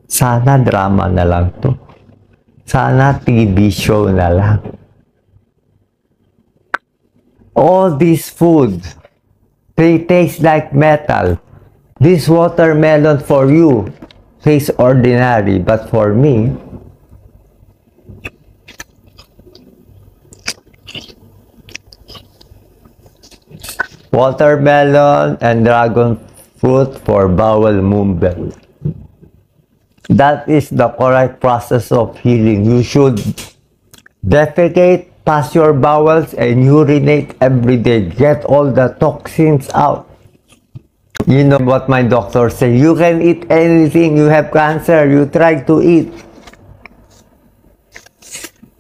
Sana drama na lang to. Sana TV show na lang. All this food, they taste like metal. This watermelon for you tastes ordinary, but for me, watermelon and dragon fruit for bowel movement. That is the correct process of healing. You should defecate, pass your bowels, and urinate every day. Get all the toxins out. You know what my doctor said? You can eat anything. You have cancer. You try to eat.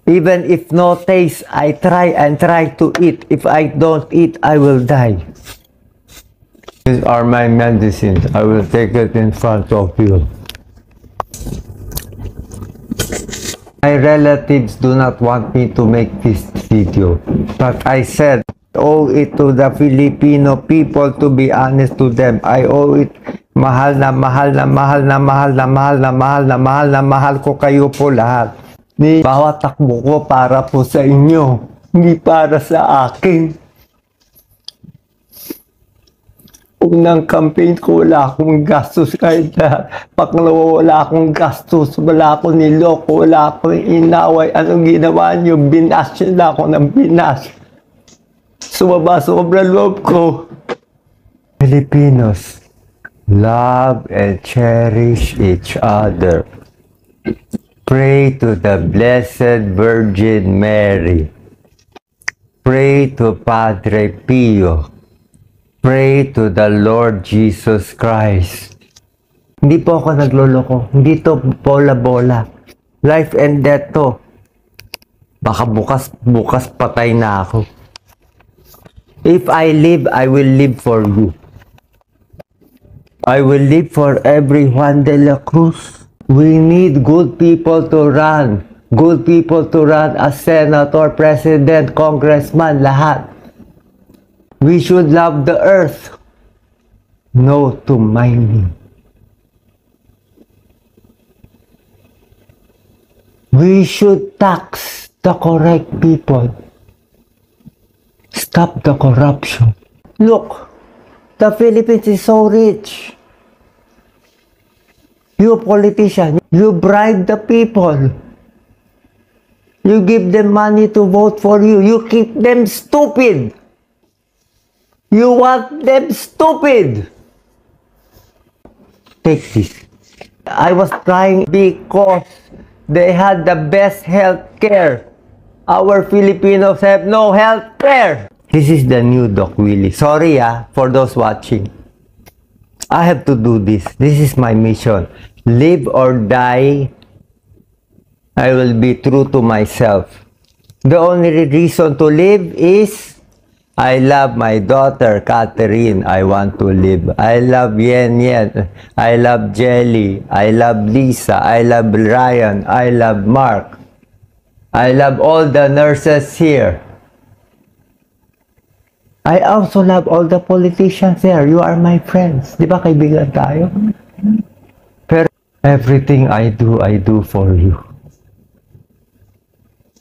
Even if no taste, I try and try to eat. If I don't eat, I will die. These are my medicines. I will take it in front of you. My relatives do not want me to make this video, but I said, I owe it to the Filipino people to be honest to them. I owe it. Mahal na mahal na mahal na mahal na mahal na mahal na mahal na mahal ko kayo po lahat. Bawat takbo ko para po sa inyo, hindi para sa akin. Unang campaign ko, wala akong gastos kahit na pangalawa, wala akong gastos, wala akong niloko, wala akong inaway. Anong ginawa niyo? Binas nila ako ng binas. Sobra loob ko. Filipinos, love and cherish each other. Pray to the Blessed Virgin Mary. Pray to Padre Pio. Pray to the Lord Jesus Christ. Hindi po ako nagloloko. Hindi to bola-bola. Life and death to. Baka bukas patay na ako. If I live, I will live for you. I will live for every Juan de la Cruz. We need good people to run. Good people to run as senator, president, congressman, lahat. We should love the earth. No to mining. We should tax the correct people. Stop the corruption. Look, the Philippines is so rich. You politician, you bribe the people. You give them money to vote for you. You keep them stupid. You want them stupid. Take this. I was crying because they had the best health care. Our Filipinos have no health care. This is the new Doc Willie. Sorry for those watching. I have to do this. This is my mission. Live or die, I will be true to myself. The only reason to live is I love my daughter, Catherine. I want to live. I love Yen Yen. I love Jelly. I love Lisa. I love Ryan. I love Mark. I love all the nurses here. I also love all the politicians there. You are my friends. Di ba kaibigan tayo? Pero everything I do for you.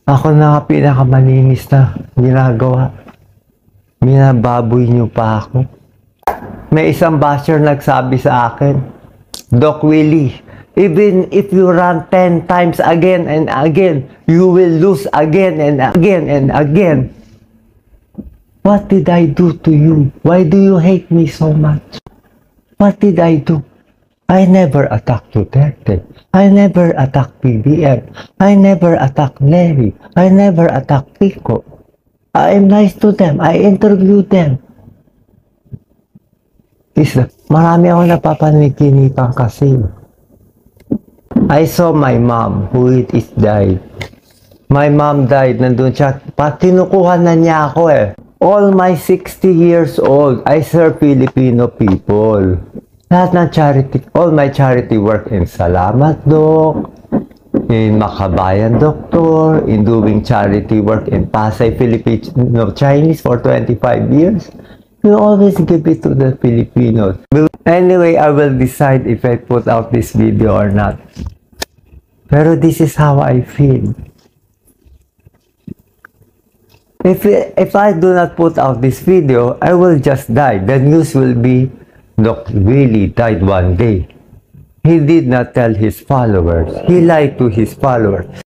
Ako na pinakamalinis na ginagawa. Minababoy niyo pa ako. May isang basher nagsabi sa akin, Doc Willie, even if you run 10 times again and again, you will lose again and again and again. What did I do to you? Why do you hate me so much? What did I do? I never attacked Duterte. I never attacked PBM. I never attacked Larry. I never attacked Pico. I am nice to them. I interviewed them. Marami ako napapaniginipan kasi. I saw my mom who is died. My mom died. Nandun siya. Tinukuhan na niya ako eh. All my 60 years old, I serve Filipino people. Lahat ng charity, all my charity work in Salamat Doc, in Makabayan Doctor, in doing charity work in Pasay Filipino Chinese for 25 years. We always give it to the Filipinos. Anyway, I will decide if I put out this video or not. Pero this is how I feel. If I do not put out this video, I will just die. The news will be, Doc Willie died one day. He did not tell his followers. He lied to his followers.